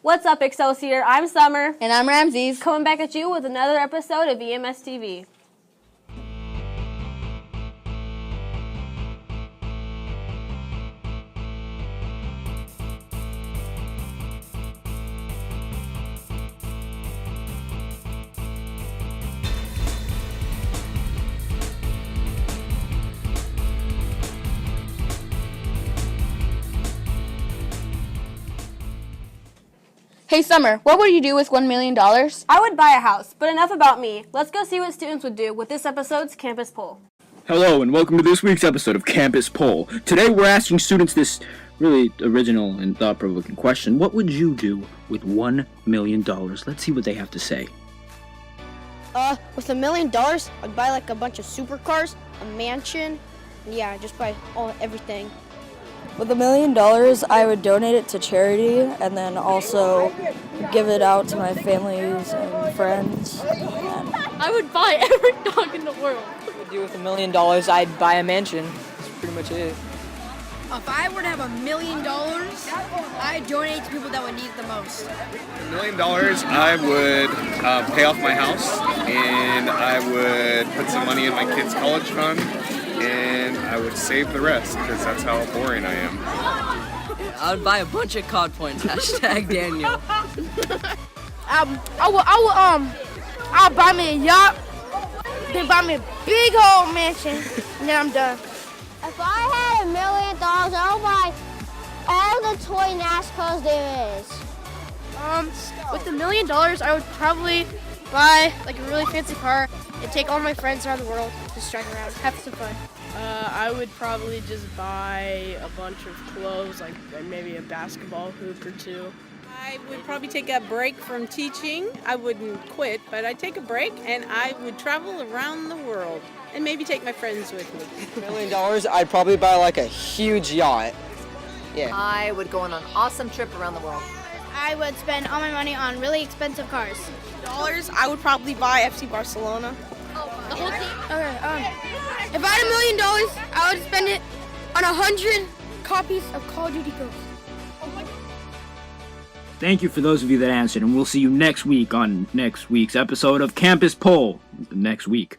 What's up, Excelsior? I'm Summer. And I'm Ramses. Coming back at you with another episode of EMSTV. Hey Summer, what would you do with $1 million? I would buy a house, but enough about me. Let's go see what students would do with this episode's Campus Poll. Hello and welcome to this week's episode of Campus Poll. Today we're asking students this really original and thought-provoking question. What would you do with $1 million? Let's see what they have to say. With $1 million, I'd buy like a bunch of supercars, a mansion, yeah, just buy everything. With $1 million, I would donate it to charity and then also give it out to my families and friends. I would buy every dog in the world. What would I do with $1 million? I'd buy a mansion. That's pretty much it. If I were to have $1 million, I'd donate to people that would need it the most. $1 million, I would pay off my house, and I would put some money in my kids' college fund, and I would save the rest, because that's how boring I am. I would buy a bunch of COD points. Hashtag Daniel. I'll buy me a yacht, then buy me a big old mansion, and then I'm done. If I had $1 million, I would buy all the toy NASCARs there is. With $1 million, I would probably buy like a really fancy car and take all my friends around the world, just drive around, have some fun. I would probably just buy a bunch of clothes, like maybe a basketball hoop or two. I would probably take a break from teaching. I wouldn't quit, but I'd take a break and I would travel around the world and maybe take my friends with me. $1 million, I'd probably buy like a huge yacht. Yeah. I would go on an awesome trip around the world. I would spend all my money on really expensive cars. I would probably buy FC Barcelona. The whole team? Okay, if I had $1 million, I would spend it on 100 copies of Call of Duty Ghosts. Thank you for those of you that answered, and we'll see you next week on next week's episode of Campus Poll. Next week.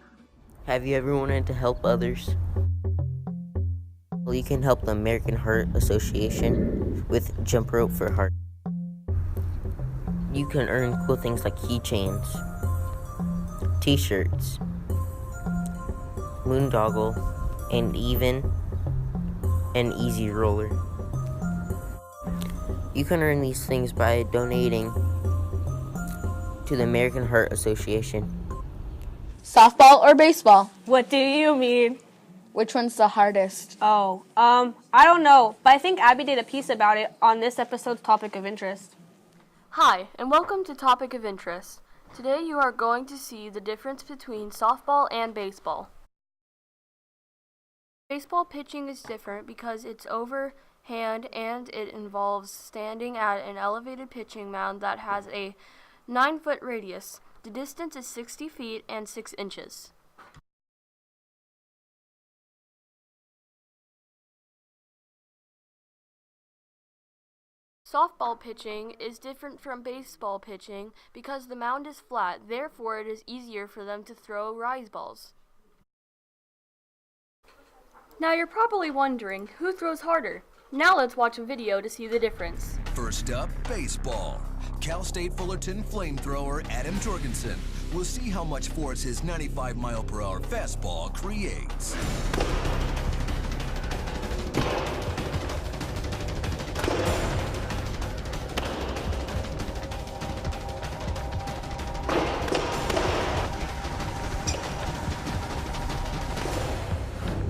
Have you ever wanted to help others? Well, you can help the American Heart Association with Jump Rope for Heart. You can earn cool things like keychains, t-shirts, moondoggle, and even an easy roller. You can earn these things by donating to the American Heart Association. Softball or baseball? What do you mean? Which one's the hardest? I don't know, but I think Abby did a piece about it on this episode's Topic of Interest. Hi, and welcome to Topic of Interest. Today you are going to see the difference between softball and baseball. Baseball pitching is different because it's overhand and it involves standing at an elevated pitching mound that has a 9-foot radius. The distance is 60 feet and 6 inches. Softball pitching is different from baseball pitching because the mound is flat, therefore it is easier for them to throw rise balls. Now you're probably wondering, who throws harder? Now let's watch a video to see the difference. First up, baseball. Cal State Fullerton flamethrower Adam Jorgensen will see how much force his 95-mile-per-hour fastball creates.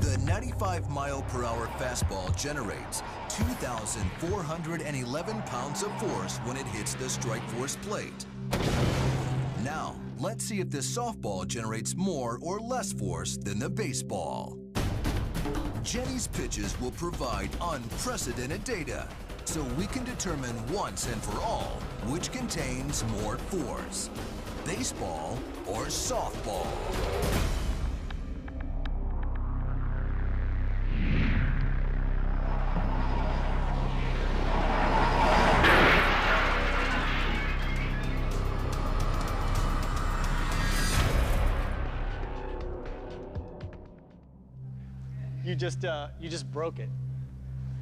The 95-mile-per-hour fastball generates 2,411 pounds of force when it hits the strike force plate. Now, let's see if this softball generates more or less force than the baseball. Jenny's pitches will provide unprecedented data, so we can determine once and for all which contains more force, baseball or softball. You just broke it.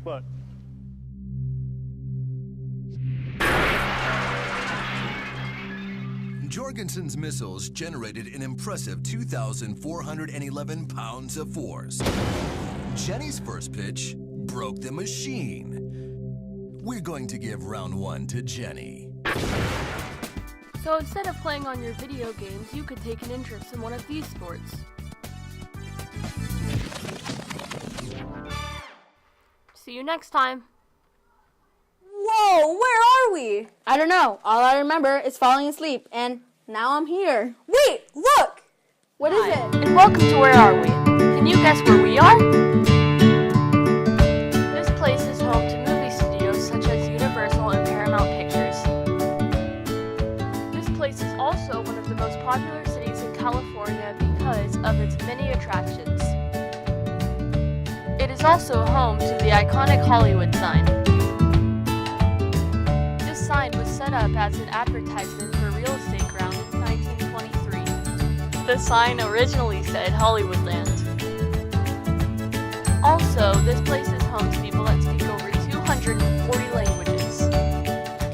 Look. Jorgensen's missiles generated an impressive 2,411 pounds of force. Jenny's first pitch broke the machine. We're going to give round 1 to Jenny. So instead of playing on your video games, you could take an interest in one of these sports. See you next time. Whoa, where are we? I don't know. All I remember is falling asleep, and now I'm here. Wait, look! What is it? And welcome to Where Are We? Can you guess where we are? This place is home to movie studios such as Universal and Paramount Pictures. This place is also one of the most popular cities in California because of its many attractions. It is also home to the iconic Hollywood sign. This sign was set up as an advertisement for real estate ground in 1923. The sign originally said Hollywoodland. Also, this place is home to people that speak over 240 languages.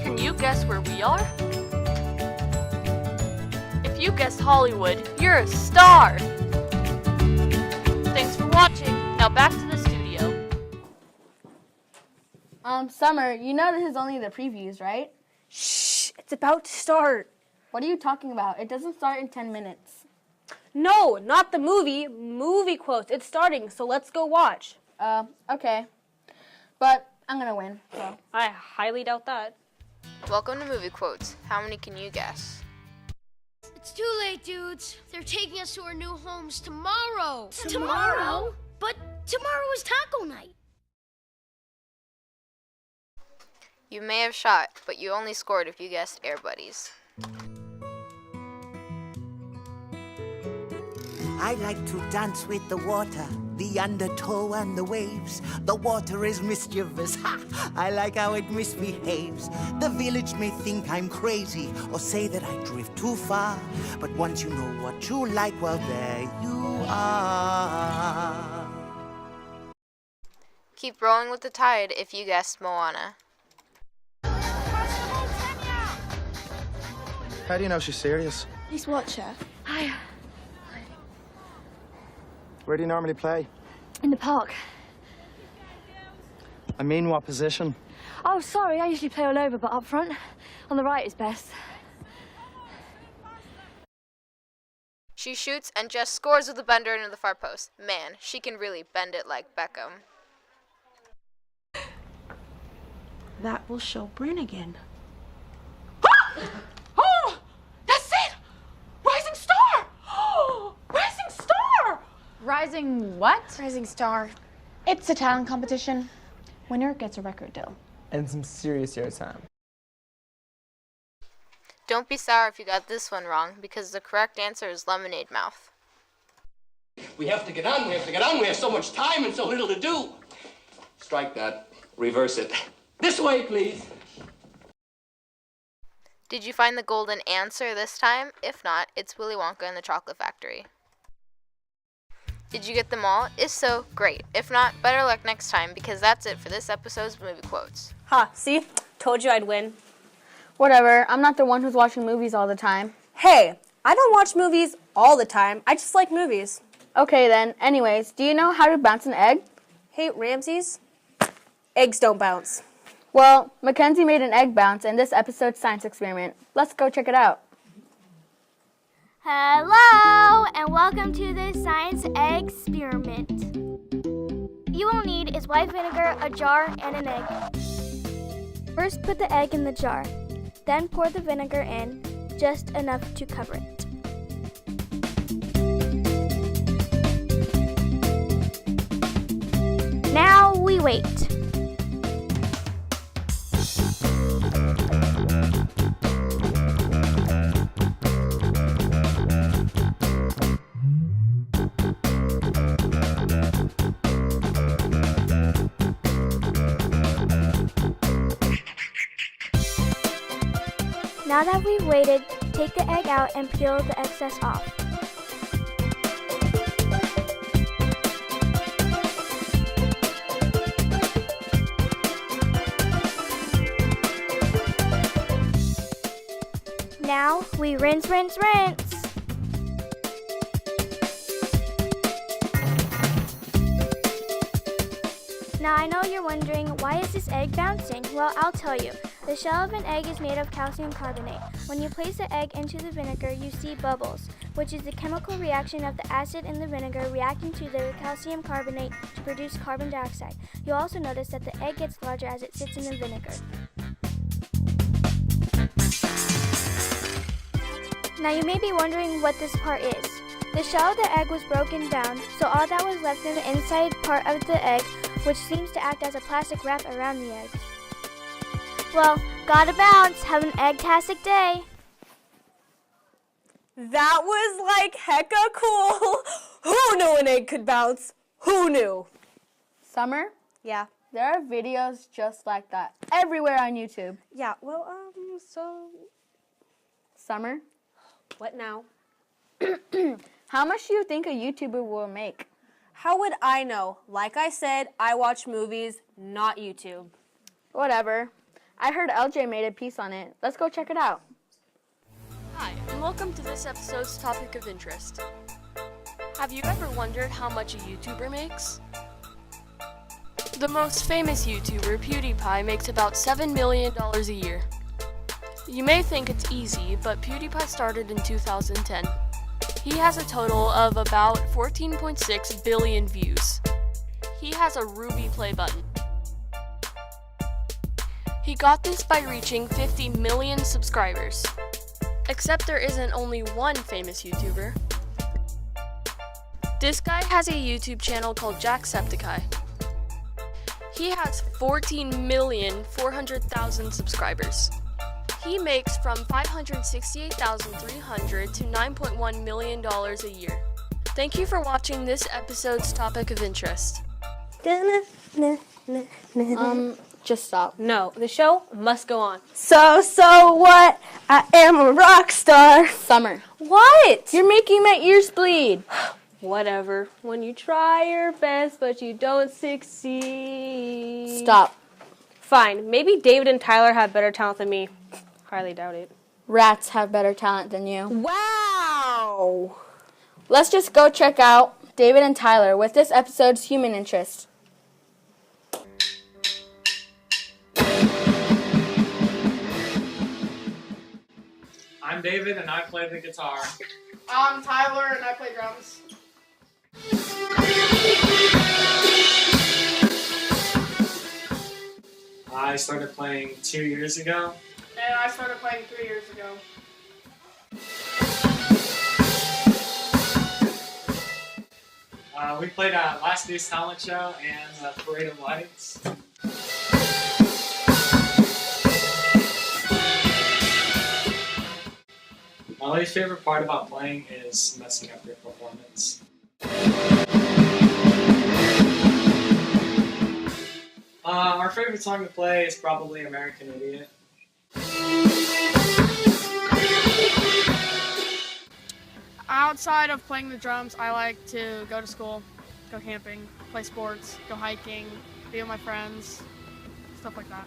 Can you guess where we are? If you guessed Hollywood, you're a star! Thanks for watching. Now back to the studio. Summer, you know this is only the previews, right? Shh, it's about to start. What are you talking about? It doesn't start in 10 minutes. No, not the movie. Movie quotes. It's starting, so let's go watch. Okay. But I'm gonna win, so. I highly doubt that. Welcome to Movie Quotes. How many can you guess? It's too late, dudes. They're taking us to our new homes tomorrow. Tomorrow? But tomorrow is taco night. You may have shot, but you only scored if you guessed Air Buddies. I like to dance with the water, the undertow and the waves. The water is mischievous, ha! I like how it misbehaves. The village may think I'm crazy or say that I drift too far. But once you know what you like, well, there you are. Keep rolling with the tide if you guessed Moana. How do you know she's serious? Please watch her. Hi. Where do you normally play? In the park. I mean, what position? Oh, sorry, I usually play all over, but up front, on the right is best. She shoots and just scores with a bender into the far post. Man, she can really bend it like Beckham. That will show Bryn again. Oh! That's it! Rising star! Oh! Rising star! Rising what? Rising star. It's a talent competition. Winner gets a record deal. And some serious airtime. Don't be sour if you got this one wrong, because the correct answer is lemonade mouth. We have to get on, we have to get on. We have so much time and so little to do. Strike that. Reverse it. This way, please. Did you find the golden answer this time? If not, it's Willy Wonka and the Chocolate Factory. Did you get them all? If so, great. If not, better luck next time, because that's it for this episode's Movie Quotes. Ha, see? Told you I'd win. Whatever, I'm not the one who's watching movies all the time. Hey, I don't watch movies all the time. I just like movies. Okay then, anyways, do you know how to bounce an egg? Hey, Ramses, eggs don't bounce. Well, Mackenzie made an egg bounce in this episode's science experiment. Let's go check it out. Hello, and welcome to the science experiment. You will need is white vinegar, a jar, and an egg. First, put the egg in the jar. Then pour the vinegar in, just enough to cover it. Now we wait. Now that we've waited, take the egg out and peel the excess off. Now we rinse, rinse, rinse. Now I know you're wondering, why is this egg bouncing? Well, I'll tell you. The shell of an egg is made of calcium carbonate. When you place the egg into the vinegar, you see bubbles, which is the chemical reaction of the acid in the vinegar reacting to the calcium carbonate to produce carbon dioxide. You'll also notice that the egg gets larger as it sits in the vinegar. Now you may be wondering what this part is. The shell of the egg was broken down, so all that was left in the inside part of the egg, which seems to act as a plastic wrap around the egg. Well, gotta bounce. Have an egg-tastic day. That was like hecka cool. Who knew an egg could bounce? Who knew? Summer? Yeah. There are videos just like that everywhere on YouTube. Yeah, well, so... Summer? What now? How much do you think a YouTuber will make? How would I know? Like I said, I watch movies, not YouTube. Whatever. I heard LJ made a piece on it. Let's go check it out. Hi, and welcome to this episode's topic of interest. Have you ever wondered how much a YouTuber makes? The most famous YouTuber, PewDiePie, makes about $7 million a year. You may think it's easy, but PewDiePie started in 2010. He has a total of about 14.6 billion views. He has a Ruby play button. He got this by reaching 50 million subscribers. Except there isn't only one famous YouTuber. This guy has a YouTube channel called Jacksepticeye. He has 14,400,000 subscribers. He makes from $568,300 to $9.1 million a year. Thank you for watching this episode's topic of interest. Just stop. No, the show must go on. So what? I am a rock star. Summer. What? You're making my ears bleed. Whatever. When you try your best, but you don't succeed. Stop. Fine. Maybe David and Tyler have better talent than me. Highly doubt it. Rats have better talent than you. Wow. Let's just go check out David and Tyler with this episode's human interest. I'm David and I play the guitar. I'm Tyler and I play drums. I started playing 2 years ago. And I started playing 3 years ago. We played at last year's talent show and Parade of Lights. My least favorite part about playing is messing up your performance. Our favorite song to play is probably American Idiot. Outside of playing the drums, I like to go to school, go camping, play sports, go hiking, be with my friends, stuff like that.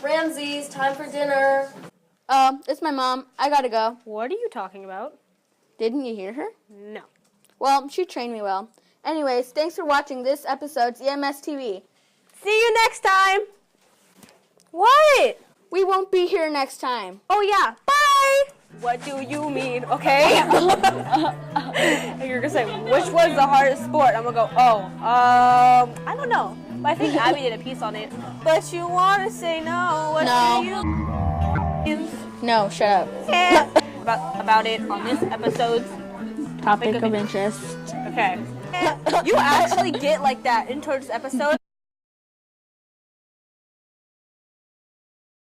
Ramsey's, time for dinner. It's my mom. I gotta go. What are you talking about? Didn't you hear her? No. Well, she trained me well. Anyways, thanks for watching this episode's EMSTV. See you next time. What? We won't be here next time. Oh yeah. Bye. What do you mean? Okay. And you're gonna say, which was the hardest sport? I'm gonna go, I don't know. But I think Abby did a piece on it. But you want to say no. What do you? No, shut up. Yeah. about it on this episode's Topic of interest. Okay. You actually get like that in towards episode.